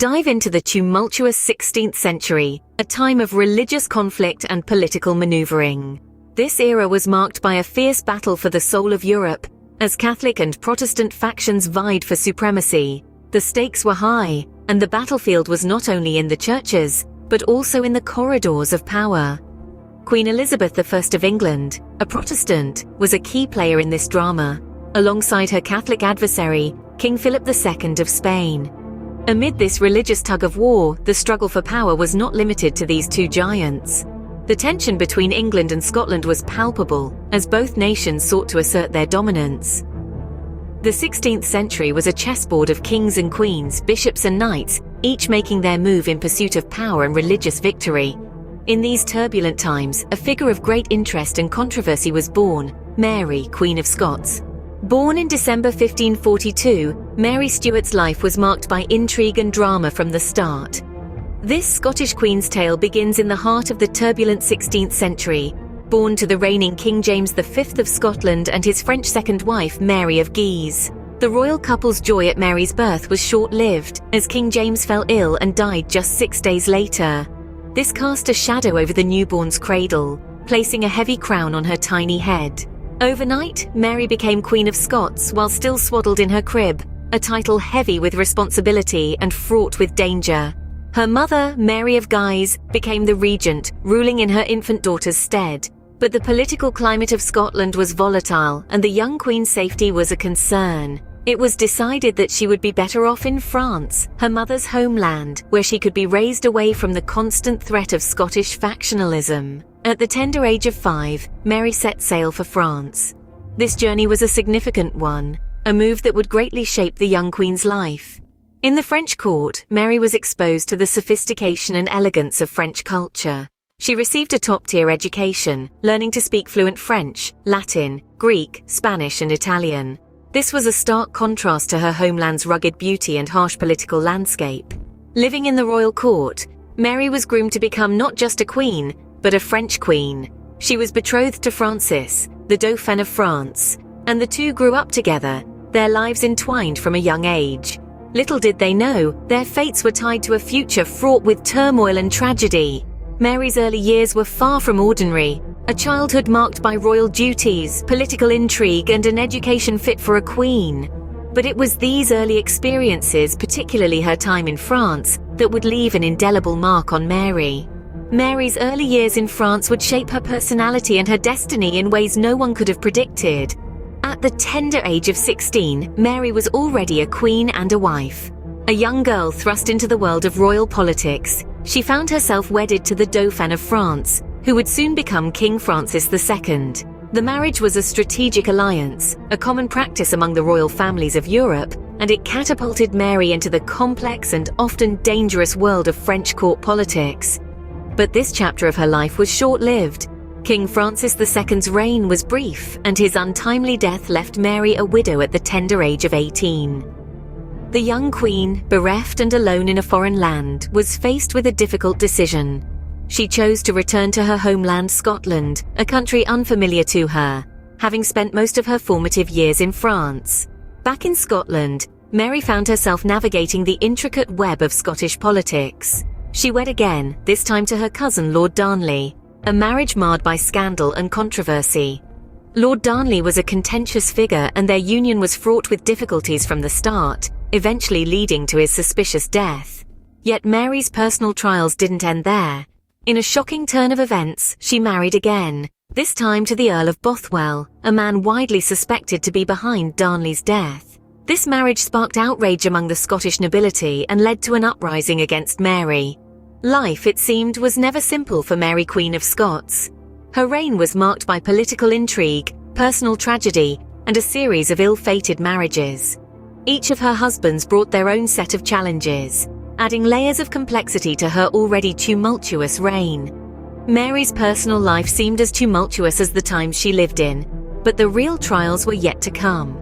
dive into the tumultuous 16th century, a time of religious conflict and political maneuvering. This era was marked by a fierce battle for the soul of Europe, as Catholic and Protestant factions vied for supremacy. The stakes were high, and the battlefield was not only in the churches, but also in the corridors of power. Queen Elizabeth I of England, a Protestant, was a key player in this drama, alongside her Catholic adversary, King Philip II of Spain. Amid this religious tug-of-war, the struggle for power was not limited to these two giants. The tension between England and Scotland was palpable, as both nations sought to assert their dominance. The 16th century was a chessboard of kings and queens, bishops and knights, each making their move in pursuit of power and religious victory. In these turbulent times, a figure of great interest and controversy was born, Mary, Queen of Scots. Born in December 1542, Mary Stuart's life was marked by intrigue and drama from the start. This Scottish queen's tale begins in the heart of the turbulent 16th century. Born to the reigning King James V of Scotland and his French second wife Mary of Guise. The royal couple's joy at Mary's birth was short-lived, as King James fell ill and died just 6 days later. This cast a shadow over the newborn's cradle, placing a heavy crown on her tiny head. Overnight, Mary became Queen of Scots while still swaddled in her crib, a title heavy with responsibility and fraught with danger. Her mother, Mary of Guise, became the regent, ruling in her infant daughter's stead. But the political climate of Scotland was volatile, and the young queen's safety was a concern. It was decided that she would be better off in France, her mother's homeland, where she could be raised away from the constant threat of Scottish factionalism. At the tender age of 5, Mary set sail for France. This journey was a significant one, a move that would greatly shape the young queen's life. In the French court, Mary was exposed to the sophistication and elegance of French culture. She received a top-tier education, learning to speak fluent French, Latin, Greek, Spanish and Italian. This was a stark contrast to her homeland's rugged beauty and harsh political landscape. Living in the royal court, Mary was groomed to become not just a queen, but a French queen. She was betrothed to Francis, the Dauphin of France, and the two grew up together, their lives entwined from a young age. Little did they know, their fates were tied to a future fraught with turmoil and tragedy. Mary's early years were far from ordinary, a childhood marked by royal duties, political intrigue, and an education fit for a queen. But it was these early experiences, particularly her time in France, that would leave an indelible mark on Mary. Mary's early years in France would shape her personality and her destiny in ways no one could have predicted. At the tender age of 16, Mary was already a queen and a wife. A young girl thrust into the world of royal politics, she found herself wedded to the Dauphin of France, who would soon become King Francis II. The marriage was a strategic alliance, a common practice among the royal families of Europe, and it catapulted Mary into the complex and often dangerous world of French court politics. But this chapter of her life was short-lived. King Francis II's reign was brief, and his untimely death left Mary a widow at the tender age of 18. The young queen, bereft and alone in a foreign land, was faced with a difficult decision. She chose to return to her homeland Scotland, a country unfamiliar to her, having spent most of her formative years in France. Back in Scotland, Mary found herself navigating the intricate web of Scottish politics. She wed again, this time to her cousin Lord Darnley, a marriage marred by scandal and controversy. Lord Darnley was a contentious figure, and their union was fraught with difficulties from the start, eventually leading to his suspicious death. Yet Mary's personal trials didn't end there. In a shocking turn of events, she married again, this time to the Earl of Bothwell, a man widely suspected to be behind Darnley's death. This marriage sparked outrage among the Scottish nobility and led to an uprising against Mary. Life, it seemed, was never simple for Mary, Queen of Scots. Her reign was marked by political intrigue, personal tragedy, and a series of ill-fated marriages. Each of her husbands brought their own set of challenges, adding layers of complexity to her already tumultuous reign. Mary's personal life seemed as tumultuous as the times she lived in, but the real trials were yet to come.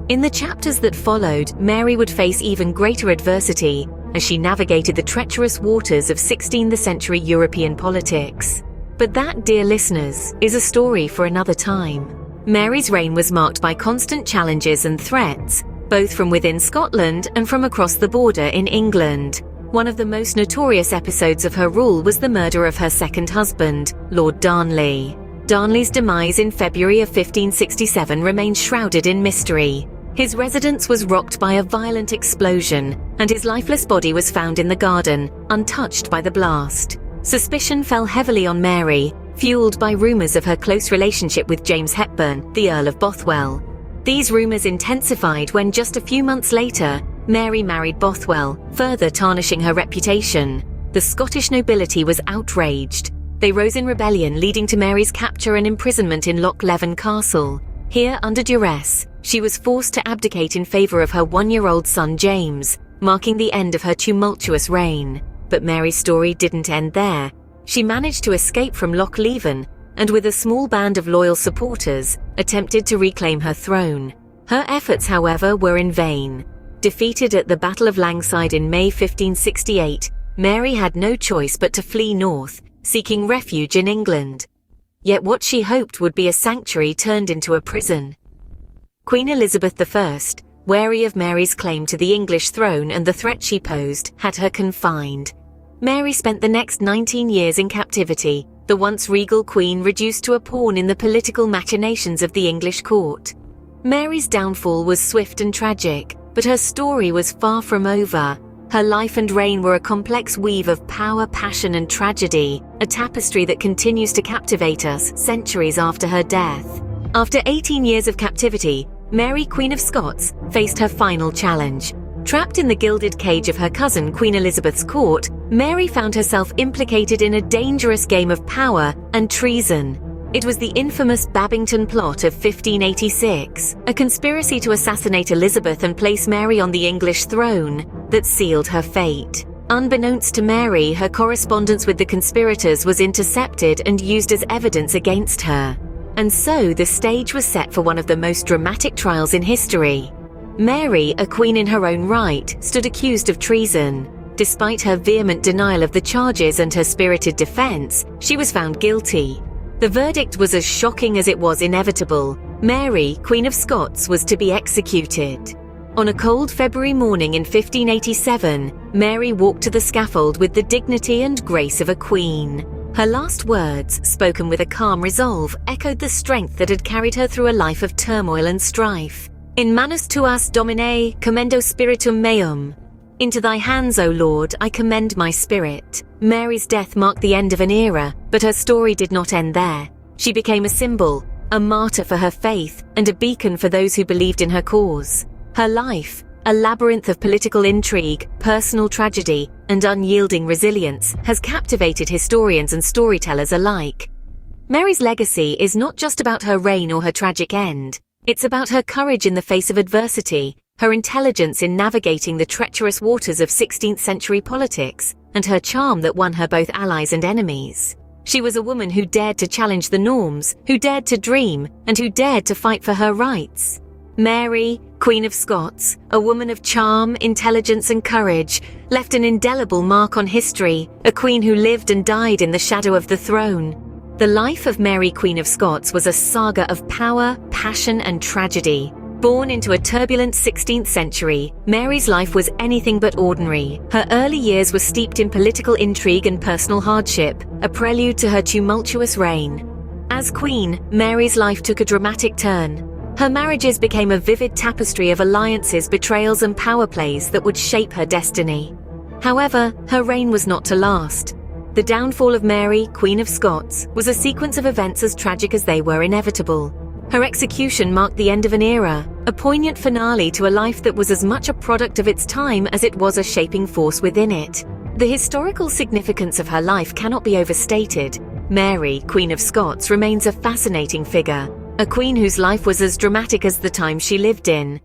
In the chapters that followed, Mary would face even greater adversity as she navigated the treacherous waters of 16th century European politics. But that, dear listeners, is a story for another time. Mary's reign was marked by constant challenges and threats, both from within Scotland and from across the border in England. One of the most notorious episodes of her rule was the murder of her second husband, Lord Darnley. Darnley's demise in February of 1567 remains shrouded in mystery. His residence was rocked by a violent explosion, and his lifeless body was found in the garden, untouched by the blast. Suspicion fell heavily on Mary, fueled by rumours of her close relationship with James Hepburn, the Earl of Bothwell. These rumours intensified when just a few months later, Mary married Bothwell, further tarnishing her reputation. The Scottish nobility was outraged. They rose in rebellion, leading to Mary's capture and imprisonment in Loch Leven Castle. Here, under duress, she was forced to abdicate in favour of her one-year-old son James, marking the end of her tumultuous reign. But Mary's story didn't end there. She managed to escape from Loch Leven, and with a small band of loyal supporters, attempted to reclaim her throne. Her efforts, however, were in vain. Defeated at the Battle of Langside in May 1568, Mary had no choice but to flee north, seeking refuge in England. Yet what she hoped would be a sanctuary turned into a prison. Queen Elizabeth I, wary of Mary's claim to the English throne and the threat she posed, had her confined. Mary spent the next 19 years in captivity, the once regal queen reduced to a pawn in the political machinations of the English court. Mary's downfall was swift and tragic, but her story was far from over. Her life and reign were a complex weave of power, passion, and tragedy, a tapestry that continues to captivate us centuries after her death. After 18 years of captivity, Mary, Queen of Scots, faced her final challenge. Trapped in the gilded cage of her cousin Queen Elizabeth's court, Mary found herself implicated in a dangerous game of power and treason. It was the infamous Babington Plot of 1586, a conspiracy to assassinate Elizabeth and place Mary on the English throne, that sealed her fate. Unbeknownst to Mary, her correspondence with the conspirators was intercepted and used as evidence against her. And so the stage was set for one of the most dramatic trials in history. Mary, a queen in her own right, stood accused of treason. Despite her vehement denial of the charges and her spirited defense, she was found guilty. The verdict was as shocking as it was inevitable. Mary, Queen of Scots, was to be executed. On a cold February morning in 1587, Mary walked to the scaffold with the dignity and grace of a queen. Her last words, spoken with a calm resolve, echoed the strength that had carried her through a life of turmoil and strife. In manus tuas, Domine, commendo spiritum meum. Into thy hands, O Lord, I commend my spirit. Mary's death marked the end of an era, but her story did not end there. She became a symbol, a martyr for her faith, and a beacon for those who believed in her cause. Her life, a labyrinth of political intrigue, personal tragedy, and unyielding resilience, has captivated historians and storytellers alike. Mary's legacy is not just about her reign or her tragic end. It's about her courage in the face of adversity, her intelligence in navigating the treacherous waters of 16th century politics, and her charm that won her both allies and enemies. She was a woman who dared to challenge the norms, who dared to dream, and who dared to fight for her rights. Mary, Queen of Scots, a woman of charm, intelligence, and courage, left an indelible mark on history, a queen who lived and died in the shadow of the throne. The life of Mary, Queen of Scots, was a saga of power, passion, and tragedy. Born into a turbulent 16th century, Mary's life was anything but ordinary. Her early years were steeped in political intrigue and personal hardship, a prelude to her tumultuous reign. As queen, Mary's life took a dramatic turn. Her marriages became a vivid tapestry of alliances, betrayals, and power plays that would shape her destiny. However, her reign was not to last. The downfall of Mary, Queen of Scots, was a sequence of events as tragic as they were inevitable. Her execution marked the end of an era, a poignant finale to a life that was as much a product of its time as it was a shaping force within it. The historical significance of her life cannot be overstated. Mary, Queen of Scots, remains a fascinating figure, a queen whose life was as dramatic as the time she lived in.